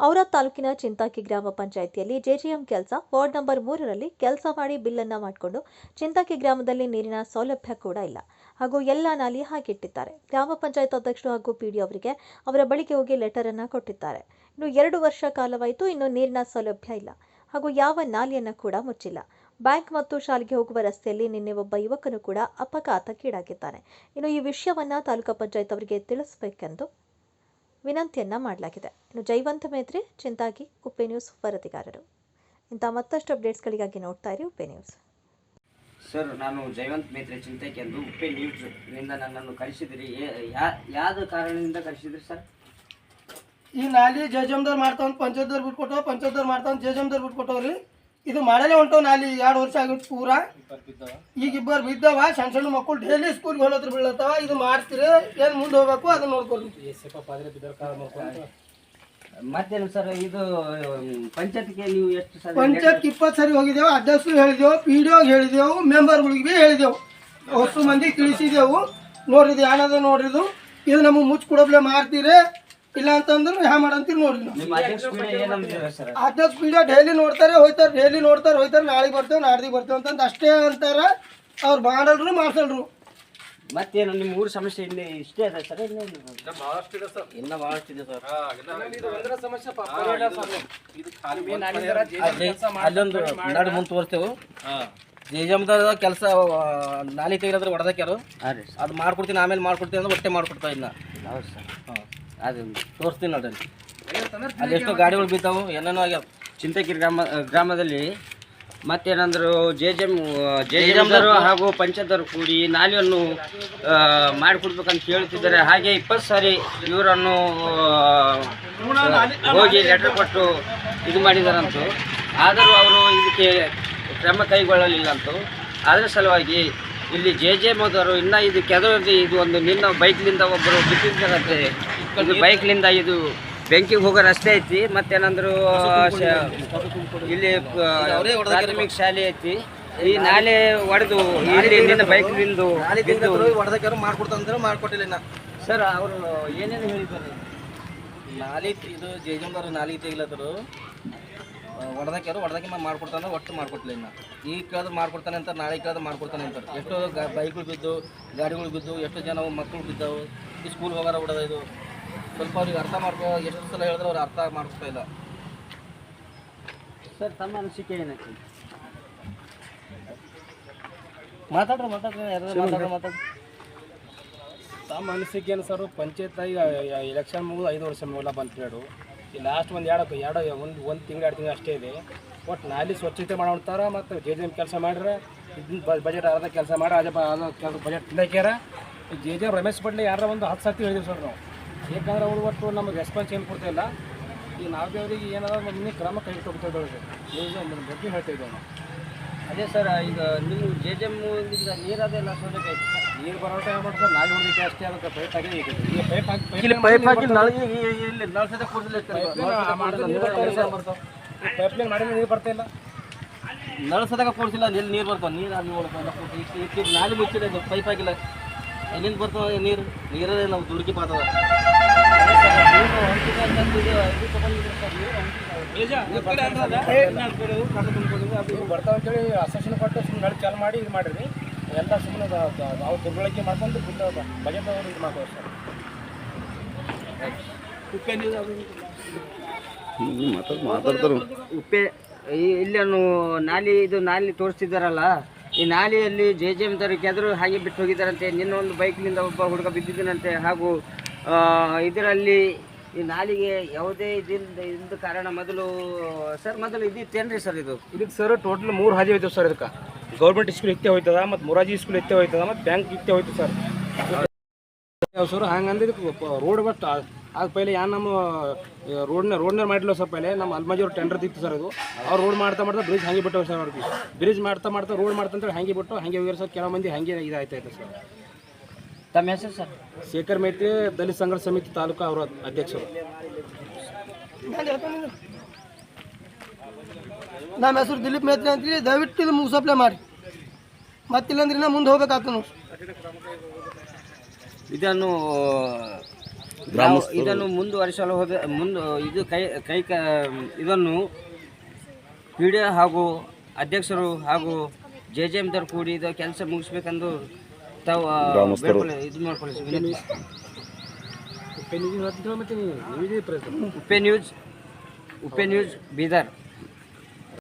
ಔರಾದ್ ತಾಲೂಕಿನ ಚಿಂತಾಕಿ ಗ್ರಾಮ ಪಂಚಾಯಿತಿಯಲ್ಲಿ ಜೆಜೆಎಂ ಕೆಲಸ ವಾರ್ಡ್ ನಂಬರ್ 3ರಲ್ಲಿ ಕೆಲಸ ಮಾಡಿ ಬಿಲ್ಲನ್ನು ಮಾಡಿಕೊಂಡು ಚಿಂತಾಕಿ ಗ್ರಾಮದಲ್ಲಿ ನೀರಿನ ಸೌಲಭ್ಯ ಕೂಡ ಇಲ್ಲ ಹಾಗೂ ಎಲ್ಲ ನಾಲಿ ಹಾಕಿಟ್ಟಿದ್ದಾರೆ. ಗ್ರಾಮ ಪಂಚಾಯತ್ ಅಧ್ಯಕ್ಷರು ಹಾಗೂ ಪಿಡಿ ಅವರಿಗೆ ಅವರ ಬಳಿಗೆ ಹೋಗಿ ಲೆಟರ್ ಅನ್ನು ಕೊಟ್ಟಿದ್ದಾರೆ. ಇನ್ನು 2 ವರ್ಷ ಕಾಲವಾಯಿತು, ಇನ್ನು ನೀರಿನ ಸೌಲಭ್ಯ ಇಲ್ಲ ಹಾಗೂ ಯಾವ ನಾಲಿಯನ್ನು ಕೂಡ ಮುಚ್ಚಿಲ್ಲ. ಬ್ಯಾಂಕ್ ಮತ್ತು ಶಾಲೆಗೆ ಹೋಗುವ ರಸ್ತೆಯಲ್ಲಿ ನಿನ್ನೆ ಒಬ್ಬ ಯುವಕನು ಕೂಡ ಅಪಘಾತಕ್ಕೀಡಾಗಿದ್ದಾನೆ. ಇನ್ನು ಈ ವಿಷಯವನ್ನ ತಾಲೂಕು ಪಂಚಾಯತ್ ಅವರಿಗೆ ತಿಳಿಸಬೇಕೆಂದು ವಿನಂತಿಯನ್ನ ಮಾಡಲಾಗಿದೆ. ಇನ್ನು ಜೈವಂತ ಮೇತ್ರಿ, ಚಿಂತಾಕಿ, ಉಪ್ಪೆ ನ್ಯೂಸ್ ವರದಿಗಾರರು. ಇಂಥ ಮತ್ತಷ್ಟು ಅಪ್ಡೇಟ್ಸ್ಗಳಿಗಾಗಿ ನೋಡ್ತಾ ಇರಿ ಉಪ್ಪೆ ನ್ಯೂಸ್. ಸರ್, ನಾನು ಜೈವಂತ್ ಮೇತ್ರಿ, ಚಿಂತಾಕಿ ಎಂದು ಉಪ್ಪೆ ನ್ಯೂಸ್ ನಿಂದ ನನ್ನನ್ನು ಕರೆಸಿದಿರಿ. ಯಾವ್ದು ಕಾರಣದಿಂದ ಕರೆಸಿದ್ರಿ ಸರ್? ಈ ನಾಲಿ ಜೆಜೆಮ್ದವ್ರು ಮಾಡ್ತಾವ್, ಪಂಚಾಯತ್ದವ್ರು ಬಿಟ್ಕೊಟ್ಟವ್, ಪಂಚಾಯತ್ದವ್ರು ಮಾಡ್ತಾವ್, ಜೆಜೆಮ್ದವ್ರು ಬಿಟ್ಕೊಟ್ಟವ್ರಿ. ಇದು ಮಾಡಲೇ ಹೊಂಟವ್ ನಾಲಿ 2 ವರ್ಷ ಆಗಿತ್ತು ಪೂರಾ. ಈಗ ಇಬ್ಬರು ಬಿದ್ದವ, ಸಣ್ಣ ಸಣ್ಣ ಮಕ್ಕಳು ಡೈಲಿ ಸ್ಕೂಲ್ಗೆ ಹೋಲತ್ರ ಬೀಳತ್ತವ. ಇದು ಮಾಡ್ತೀರಿ, ಏನು ಮುಂದೆ ಹೋಗ್ಬೇಕು ಅದನ್ನ ನೋಡ್ಕೊಳ್ರಿ. ಮತ್ತೇನು ಸರ್, ಇದು ಪಂಚಾಯತ್ಗೆ ನೀವು ಎಷ್ಟು ಸರ್? ಪಂಚಾಯತ್ 20 ಸರಿ ಹೋಗಿದ್ದೇವೆ, ಅಧ್ಯಕ್ಷರು ಹೇಳಿದೆವು, ಪಿ ಡಿ ಓಗೆ ಹೇಳಿದೆವು, ಮೆಂಬರ್ಗಳಿಗೆ ಭೀ ಹೇಳಿದೆವು, ಹೊಸ ಮಂದಿಗೆ ತಿಳಿಸಿದೆವು. ನೋಡ್ರಿದು ಏನದ ನೋಡ್ರಿದು, ಇದು ನಮಗೆ ಮುಚ್ಚಿ ಕೊಡಬ್ಲೆ ಮಾಡ್ತೀರಿ, ಇಲ್ಲ ಅಂತಂದ್ರೆ ಹ್ಯಾ ಮಾಡಂತೀರಿ ನೋಡ್ರಿ. ಅಧ್ಯಕ್ಷ ಪಿ ಡಿ ಡೈಲಿ ನೋಡ್ತಾರೆ ಹೋಯ್ತಾರೆ, ಡೈಲಿ ನೋಡ್ತಾರೆ ಹೋಯ್ತಾರೆ, ನಾಳೆಗೆ ಬರ್ತೇವೆ ನಾಡ್ದಿಗೆ ಬರ್ತೇವೆ ಅಂತಂದು ಅಷ್ಟೇ ಅಂತಾರ. ಅವ್ರು ಮಾಡಲ್ರು ಮಾಡ್ಸಲ್ರು. ಮತ್ತೇನು ನಿಮ್ಮ ಊರ ಸಮಸ್ಯೆ ಇಲ್ಲಿ ಇಷ್ಟೇ ಅದ ಸರ್? ಭಾಳಷ್ಟು ಇದೆ ಸರ್, ಇನ್ನೂ ಭಾಳಷ್ಟು ಇದೆ ಸರ್. ಅಲ್ಲೊಂದು ನಾಡು ಮುಂದೆ ತೋರಿಸ್ತೇವೆ. ಜೆಜೆಮ್ದ ಕೆಲಸ ನಾಲಿ ತೆಗಿದ್ರೆ ಹೊಡೆದಾಕ್ಯಾರು, ಅದು ಮಾಡ್ಕೊಡ್ತೀನಿ ಆಮೇಲೆ ಮಾಡ್ಕೊಡ್ತೀನಿ ಅಂದ್ರೆ ಒಟ್ಟೆ ಮಾಡ್ಕೊಡ್ತಾ ಇನ್ನ. ಹೌದು ಸರ್. ಹಾಂ, ಅದು ತೋರಿಸ್ತೀನಿ ನೋಡ್ರಿ. ಅದೆಷ್ಟೋ ಗಾಡಿಗಳು ಬಿದ್ದಾವು, ಏನೇನೋ ಆಗ್ಯಾವ ಚಿಂತಾಕಿ ಗ್ರಾಮದಲ್ಲಿ. ಮತ್ತೇನಂದ್ರು ಜೆಜೆಮ್ದವರು ಹಾಗೂ ಪಂಚಾಯತ್ದವರು ಕೂಡಿ ನಾಲಿಯನ್ನು ಮಾಡಿಕೊಡ್ಬೇಕಂತ ಹೇಳ್ತಿದ್ದಾರೆ. ಹಾಗೆ 20 ಸಾರಿ ಇವರನ್ನು ಹೋಗಿ ಲೆಟರ್ ಕೊಟ್ಟು ಇದು ಮಾಡಿದಾರಂತು. ಆದರೂ ಅವರು ಇದಕ್ಕೆ ಕ್ರಮ ಕೈಗೊಳ್ಳಲಿಲ್ಲ ಅಂತು. ಅದರ ಸಲುವಾಗಿ ಇಲ್ಲಿ ಜೆಜೆಮ್ದವರು ಇನ್ನೂ ಇದು ಕೆದರಲ್ಲಿ ಇದು ಒಂದು ನಿನ್ನ ಬೈಕ್ಲಿಂದ ಒಬ್ಬರು ಬಿಟ್ಟಿದ್ದಾರಂತೆ. ಇದು ಬೈಕ್ಲಿಂದ ಇದು ಬೆಂಕಿಗೆ ಹೋಗೋ ರಸ್ತೆ ಐತಿ. ಮತ್ತೇನಂದ್ರು ಇಲ್ಲಿ ಪ್ರಾಥಮಿಕ ಶಾಲೆ ಐತಿ. ಈ ನಾಲೆ ಹೊಡೆದು ಇಲ್ಲಿ ನಿನ್ನ ಬೈಕ್ಲಿಂದ ಹೊಡೆದಾಕ್ಯಾರು ಮಾಡ್ಕೊಡ್ತಂದ್ರೆ ಮಾಡ್ಕೊಟ್ಟಿಲ್ಲ ಇನ್ನ. ಸರ್, ಅವರು ಏನೇನು ಹೇಳಿದ್ದಾರೆ? ನಾಲಿ ಇದು ಜೆಜೆಮ್ದವ್ರು ನಾಲಿ ತೆಗಿಲತ್ತರು, ಹೊಡೆದಾಕ್ಯಾರು, ಹೊಡೆದಾಕಿ ಮಾಡ್ಕೊಡ್ತಾನೆ, ಒಟ್ಟು ಮಾಡ್ಕೊಟ್ಟಿಲ್ಲ ಇನ್ನ. ಈಗ ಕೇಳಿದ್ರೆ ಮಾಡ್ಕೊಡ್ತಾನೆ ಅಂತ, ನಾಳೆ ಕೇಳಿದ್ರೆ ಮಾಡ್ಕೊಡ್ತಾನೆ ಅಂತಾರೆ. ಎಷ್ಟೋ ಬೈಕ್ಗಳು ಬಿದ್ದು, ಗಾಡಿಗಳು ಬಿದ್ದು, ಎಷ್ಟೋ ಜನ ಮಕ್ಕಳು ಬಿದ್ದಾವು. ಈ ಸ್ಕೂಲ್ ಹೋಗಾರ ಬಿಡೋದು. ಇದು ಸ್ವಲ್ಪ ಅವ್ರಿಗೆ ಅರ್ಥ ಮಾಡ್ಕೋ, ಎಷ್ಟು ಸಲ ಹೇಳಿದ್ರೆ ಅವ್ರು ಅರ್ಥ ಮಾಡ್ಕೊತಾ ಇಲ್ಲ. ಸರ್, ತಮ್ಮ ಅನಿಸಿಕೆ ಏನೈತಿ? ಮಾತಾಡ್ರಿ ಮಾತಾಡ್ರಿ. ತಮ್ಮ ಅನಿಸಿಕೆ ಏನು ಸರ್? ಪಂಚಾಯತ್ ಈಗ ಎಲೆಕ್ಷನ್ ಮುಗಿದು 5 ವರ್ಷ ಮೂಲ ಬಂತ ಹೇಳು. ಈ ಲಾಸ್ಟ್ ಒಂದು ತಿಂಗಳು 2 ತಿಂಗಳು ಅಷ್ಟೇ ಇದೆ. ಒಟ್ಟು ನಾಲಿ ಸ್ವಚ್ಛತೆ ಮಾಡ್ತಾರ. ಮತ್ತು ಜೆಜೆಮ್ ಕೆಲಸ ಮಾಡ್ರೆ ಇದನ್ನ ಬಜೆಟ್ ಅರ್ಧ ಕೆಲಸ ಮಾಡಿ ಅದೇ ಕೆಲಸ ಬಜೆಟ್ ತಿನ್ನಕ್ಯಾರ. ಜೆಜೆಮ್ ರಮೇಶ್ ಪಟ್ಲೆ ಯಾರ ಒಂದು 10 ಸರ್ತಿ ಹೇಳಿದ್ವಿ ಸರ್ ನಾವು. ಯಾಕಂದ್ರೆ ಅವ್ರು ಒಟ್ಟು ನಮಗೆ ರೆಸ್ಪಾನ್ಸ್ ಏನು ಕೊಡ್ತಾ ಇಲ್ಲ. ಈಗ ನಾವು ಅವ್ರಿಗೆ ಏನಾದ್ರು ಮುಂದೆ ಕ್ರಮ ಕೈ ತೊಗೊಳ್ತಾ ಇದ್ದೇವೆ ಬಗ್ಗೆ ಹೇಳ್ತಾ ಇದ್ದೇವೆ ನಾವು. ಅದೇ ಸರ್, ಈಗ ನೀವು ಜೆಜೆಮ್ಮಿಂದ ನೀರದೆಲ್ಲ ಸೌಲಭ್ಯ ಐತಿ ಸರ್? ನೀರು ಬರೋ ಟೈಮ್ ಮಾಡಿ ಸರ್, ನಾಲಿ ಹೊಡಿಕೆ ಅಷ್ಟೇ ಅದಕ್ಕೆ ಪೈಪ್ ಆಗಿ ಈಗ ಪೈಪ್ ಹಾಕಿ ಇಲ್ಲಿ ಪೈಪ್ ಹಾಕಿ ಇಲ್ಲಿ ನಳ ಸದ ಕೊಡಲಿಲ್ಲ. ಪೈಪ್ಲೈನ್ ಮಾಡಿ ನೀರು ಬರ್ತಾ ಇಲ್ಲ. ನಳ ಸದಾಗ ಕೊಡ್ಸಿಲ್ಲ, ಎಲ್ಲಿ ನೀರು ಬರ್ತಾವ? ನೀರು ಅಲ್ಲಿ ನಾಲಿ ಮುಚ್ಚಿಲ್ಲ, ಪೈಪ್ ಹಾಕಿಲ್ಲ, ಎಲ್ಲಿಂದ ಬರ್ತಾವ ನೀರು? ನೀರೇ ನಾವು ದುಡುಕಿ ಬಾತದ. ಬರ್ತಾವಂತೇಳಿ ಅಸೆಷನ್ ಕೊಟ್ಟು ಸುಮ್ಮನೆ ನಳ ಚಾಲು ಮಾಡಿ ಇದು ಮಾಡಿರಿ. ಎಲ್ಲ ಸುಮ್ಮನೆ ನಾವು ದುರ್ಬಳಕೆ ಮಾಡ್ಕೊಂಡು ಬಜೆಟ್ ಅವರು ಇದು ಮಾಡ್ತಾರೆ ಸರ್. ಉಪ್ಪೆ ಇಲ್ಲೇನು ನಾಲಿ ತೋರಿಸ್ತಿದ್ದಾರಲ್ಲ, ಈ ನಾಲಿಯಲ್ಲಿ ಜೆಜೆಮ್ದವ್ರು ಕೆದರು ಹಾಗೆ ಬಿಟ್ಟು ಹೋಗಿದ್ದಾರಂತೆ. ನಿನ್ನ ಒಂದು ಬೈಕ್ನಿಂದ ಒಬ್ಬ ಹುಡುಗ ಬಿದ್ದಿದ್ದಾನಂತೆ. ಹಾಗೂ ಇದರಲ್ಲಿ ಈ ನಾಲಿಗೆ ಯಾವುದೇ ಇದರಿಂದ ಕಾರಣ ಮೊದಲು ಇದಿತ್ತೇನ್ರಿ ಸರ್? ಇದಕ್ಕೆ ಸರ್ ಟೋಟಲ್ 3 ಹಾದಿ ಹೋಯ್ತವೆ ಸರ್. ಇದಕ್ಕೆ ಗೌರ್ಮೆಂಟ್ ಸ್ಕೂಲ್ ಇತ್ತೇ ಹೋಯ್ತದ, ಮತ್ತು ಮೊರಾರ್ಜಿ ಸ್ಕೂಲ್ ಇತ್ತೇ ಹೋಯ್ತದ, ಮತ್ತು ಬ್ಯಾಂಕ್ ಇತ್ತೇ ಹೋಯ್ತು ಸರ್. ಸರ್ ಹಂಗಂದ್ರೆ ಇದಕ್ಕೆ ರೋಡ್ ಬಟ್ ಅದು ಪೈಲೆ ನಮ್ಮ ರೋಡ್ನೇ ಮಾಡಿಲ್ಲ ಸರ್. ಪೈಲೆ ನಮ್ಮ ಅಲ್ಮಾಜಿ ಅವ್ರು ಟೆಂಡರ್ ಇತ್ತು ಸರ್. ಇದು ಅವ್ರು ರೋಡ್ ಮಾಡ್ತಾ ಬ್ರಿಡ್ಜ್ ಹಾಗೆ ಬಿಟ್ಟವು ಸರ್. ಅವ್ರಿಗೆ ಬ್ರಿಡ್ಜ್ ಮಾಡ್ತಾ ರೋಡ್ ಮಾಡ್ತಂತೇಳಿ ಹಾಗೆ ಬಿಟ್ಟು ಹಾಗೆ ಹೋಗ್ಯಾರ ಸರ್. ಕೆಲವು ಮಂದಿ ಹಾಗೆ ಇದಾಯ್ತಾಯಿದೆ ಸರ್. ತಮ್ಮ ಹೆಸರು ಸರ್? ಶೇಖರ್ ಮೇತ್ರಿ, ದಲಿತ ಸಂಘರ್ಷ ಸಮಿತಿ ತಾಲೂಕು ಅವರ ಅಧ್ಯಕ್ಷರು. ನಮ್ಮ ಹೆಸರು ದಿಲೀಪ್ ಮೇತ್ರಿ ಅಂತೀವಿ. ದಯವಿಟ್ಟು ಇದು ಮುಗಿಸಪ್ಲೈ ಮಾಡಿ, ಮತ್ತಿಲ್ಲಂದ್ರೆ ಮುಂದೆ ಹೋಗ್ಬೇಕಾಗ್ತದೆ ನೋಡಿ. ಇದನ್ನು ನಾವು ಇದನ್ನು ಮುಂದುವರಿಸಲು ಇದು ಇದನ್ನು ಪಿ.ಡಿ.ಒ ಹಾಗೂ ಅಧ್ಯಕ್ಷರು ಹಾಗೂ ಜೆ.ಜೆ.ಎಮ್ದವ್ರು ಕೂಡಿ ಇದು ಕೆಲಸ ಮುಗಿಸ್ಬೇಕೆಂದು ತಾವು ಇದು ಮಾಡ್ಕೊಳ್ಳಿ. ಉಪ್ಪೆ ನ್ಯೂಸ್ ಬೀದರ್.